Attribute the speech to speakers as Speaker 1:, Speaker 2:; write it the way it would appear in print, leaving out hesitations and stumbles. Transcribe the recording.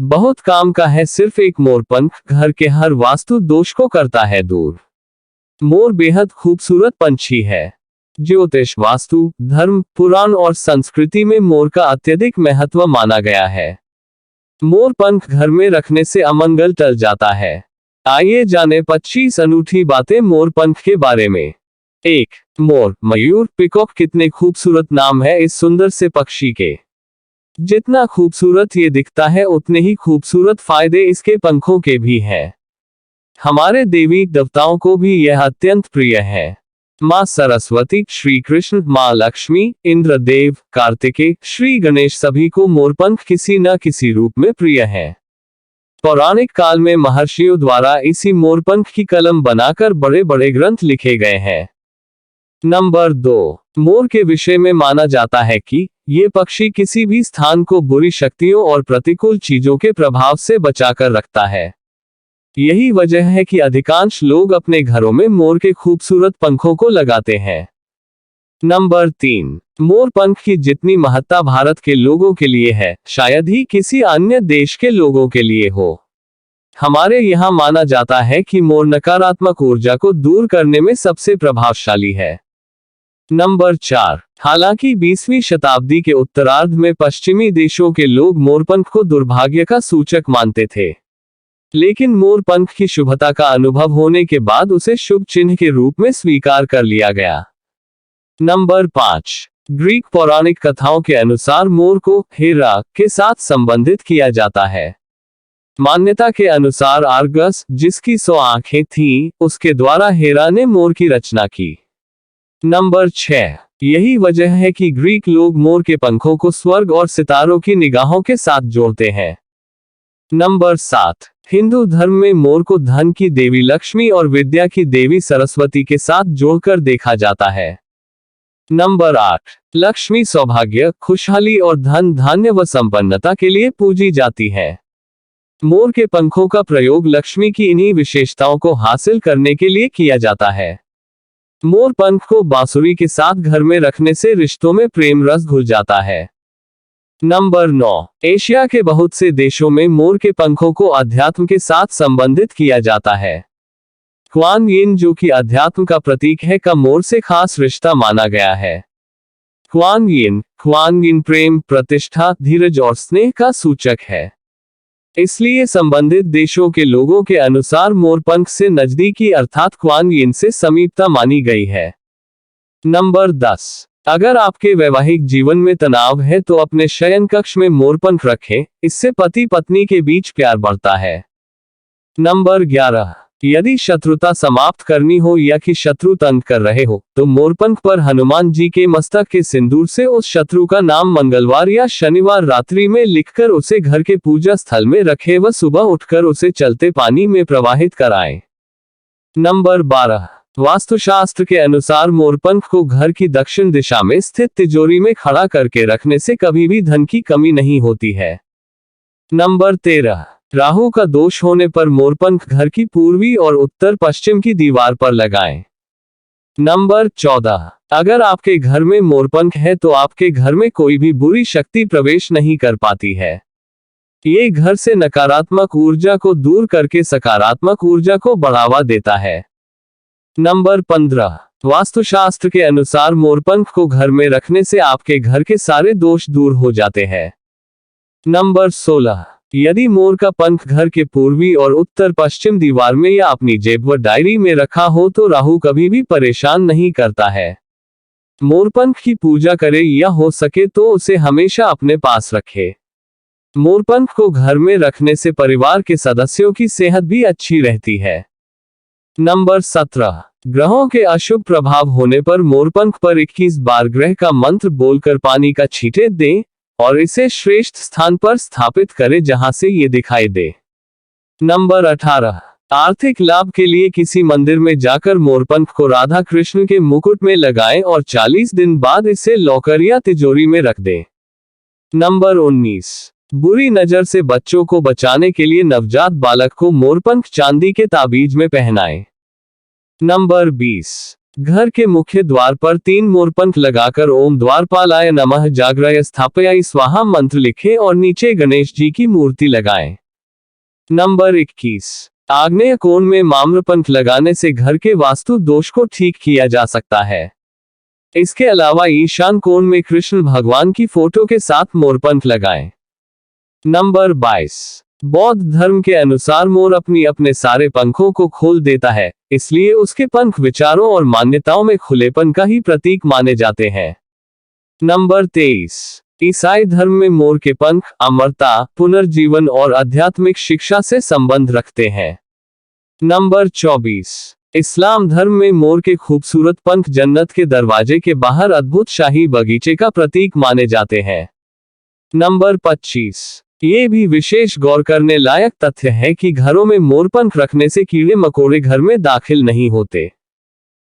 Speaker 1: बहुत काम का है सिर्फ एक मोरपंख, घर के हर वास्तु दोष को करता है दूर। मोर बेहद खूबसूरत पंछी है। ज्योतिष, वास्तु, धर्म, पुराण और संस्कृति में मोर का अत्यधिक महत्व माना गया है। मोर पंख घर में रखने से अमंगल टल जाता है। आइए जाने 25 अनूठी बातें मोर पंख के बारे में। 1. मोर, मयूर, पिकॉक कितने खूबसूरत नाम है इस सुंदर से पक्षी के। जितना खूबसूरत ये दिखता है उतने ही खूबसूरत फायदे इसके पंखों के भी हैं। हमारे देवी देवताओं को भी यह अत्यंत प्रिय है। माँ सरस्वती, श्री कृष्ण, माँ लक्ष्मी, इंद्रदेव, कार्तिकेय, श्री गणेश सभी को मोरपंख किसी न किसी रूप में प्रिय है। पौराणिक काल में महर्षियों द्वारा इसी मोरपंख की कलम बनाकर बड़े बड़े ग्रंथ लिखे गए हैं। नंबर 2. मोर के विषय में माना जाता है कि ये पक्षी किसी भी स्थान को बुरी शक्तियों और प्रतिकूल चीजों के प्रभाव से बचाकर रखता है। यही वजह है कि अधिकांश लोग अपने घरों में मोर के खूबसूरत पंखों को लगाते हैं। नंबर 3. मोर पंख की जितनी महत्ता भारत के लोगों के लिए है, शायद ही किसी अन्य देश के लोगों के लिए हो। हमारे यहाँ माना जाता है कि मोर नकारात्मक ऊर्जा को दूर करने में सबसे प्रभावशाली है। नंबर 4. हालांकि 20वीं शताब्दी के उत्तरार्ध में पश्चिमी देशों के लोग मोरपंख को दुर्भाग्य का सूचक मानते थे, लेकिन मोरपंख की शुभता का अनुभव होने के बाद उसे शुभ चिन्ह के रूप में स्वीकार कर लिया गया। नंबर 5. ग्रीक पौराणिक कथाओं के अनुसार मोर को हेरा के साथ संबंधित किया जाता है। मान्यता के अनुसार आर्गस, जिसकी 100 आंखें थीं, उसके द्वारा हेरा ने मोर की रचना की। नंबर 6. यही वजह है कि ग्रीक लोग मोर के पंखों को स्वर्ग और सितारों की निगाहों के साथ जोड़ते हैं। नंबर 7. हिंदू धर्म में मोर को धन की देवी लक्ष्मी और विद्या की देवी सरस्वती के साथ जोड़कर देखा जाता है। नंबर 8. लक्ष्मी सौभाग्य, खुशहाली और धन धान्य व संपन्नता के लिए पूजी जाती है। मोर के पंखों का प्रयोग लक्ष्मी की इन्हीं विशेषताओं को हासिल करने के लिए किया जाता है। मोर पंख को बांसुरी के साथ घर में रखने से रिश्तों में प्रेम रस घुल जाता है। नंबर 9. एशिया के बहुत से देशों में मोर के पंखों को अध्यात्म के साथ संबंधित किया जाता है। क्वान यिन, जो कि अध्यात्म का प्रतीक है, का मोर से खास रिश्ता माना गया है। क्वान यिन प्रेम, प्रतिष्ठा, धीरज और स्नेह का सूचक है। इसलिए संबंधित देशों के लोगों के अनुसार मोरपंख से नजदीकी अर्थात क्वान यिन से समीपता मानी गई है। नंबर 10. अगर आपके वैवाहिक जीवन में तनाव है तो अपने शयन कक्ष में मोरपंख रखें, इससे पति पत्नी के बीच प्यार बढ़ता है। नंबर 11. यदि शत्रुता समाप्त करनी हो या कि शत्रु तंग कर रहे हो, तो मोरपंख पर हनुमान जी के मस्तक के सिंदूर से उस शत्रु का नाम मंगलवार या शनिवार रात्रि में लिखकर उसे घर के पूजा स्थल में रखें व सुबह उठकर उसे चलते पानी में प्रवाहित कराएं। नंबर 12. वास्तुशास्त्र के अनुसार मोरपंख को घर की दक्षिण दिशा में स्थित तिजोरी में खड़ा करके रखने से कभी भी धन की कमी नहीं होती है। नंबर 13. राहु का दोष होने पर मोरपंख घर की पूर्वी और उत्तर पश्चिम की दीवार पर लगाएं। नंबर 14. अगर आपके घर में मोरपंख है तो आपके घर में कोई भी बुरी शक्ति प्रवेश नहीं कर पाती है। ये घर से नकारात्मक ऊर्जा को दूर करके सकारात्मक ऊर्जा को बढ़ावा देता है। नंबर 15. वास्तुशास्त्र के अनुसार मोरपंख को घर में रखने से आपके घर के सारे दोष दूर हो जाते हैं। नंबर 16. यदि मोर का पंख घर के पूर्वी और उत्तर पश्चिम दीवार में या अपनी जेब व डायरी में रखा हो तो राहु कभी भी परेशान नहीं करता है। मोरपंख की पूजा करे या हो सके तो उसे हमेशा अपने पास रखे। मोरपंख को घर में रखने से परिवार के सदस्यों की सेहत भी अच्छी रहती है। नंबर 17. ग्रहों के अशुभ प्रभाव होने पर मोरपंख पर 21 बार ग्रह का मंत्र बोलकर पानी का छींटे दें और इसे श्रेष्ठ स्थान पर स्थापित करें जहां से ये दिखाई दे। नंबर 18. आर्थिक लाभ के लिए किसी मंदिर में जाकर मोरपंख को राधा कृष्ण के मुकुट में लगाएं और 40 दिन बाद इसे लॉकर या तिजोरी में रख दें। नंबर 19. बुरी नजर से बच्चों को बचाने के लिए नवजात बालक को मोरपंख चांदी के ताबीज में पहनाएं। नंबर 20. घर के मुख्य द्वार पर 3 मोरपंख लगाकर ओम द्वारपालाय नमः जाग्रय स्थापयाय स्वाहा मंत्र लिखें और नीचे गणेश जी की मूर्ति लगाएं। नंबर 21। आग्नेय कोण में माम्रपंख लगाने से घर के वास्तु दोष को ठीक किया जा सकता है। इसके अलावा ईशान कोण में कृष्ण भगवान की फोटो के साथ मोरपंख लगाएं। नंबर 22। बौद्ध धर्म के अनुसार मोर अपने सारे पंखों को खोल देता है, इसलिए उसके पंख विचारों और मान्यताओं में खुलेपन का ही प्रतीक माने जाते हैं। नंबर 23। ईसाई धर्म में मोर के पंख अमरता, पुनर्जीवन और आध्यात्मिक शिक्षा से संबंध रखते हैं। नंबर 24। इस्लाम धर्म में मोर के खूबसूरत पंख जन्नत के दरवाजे के बाहर अद्भुत शाही बगीचे का प्रतीक माने जाते हैं। नंबर 25। ये भी विशेष गौर करने लायक तथ्य है कि घरों में मोरपंख रखने से कीड़े मकोड़े घर में दाखिल नहीं होते।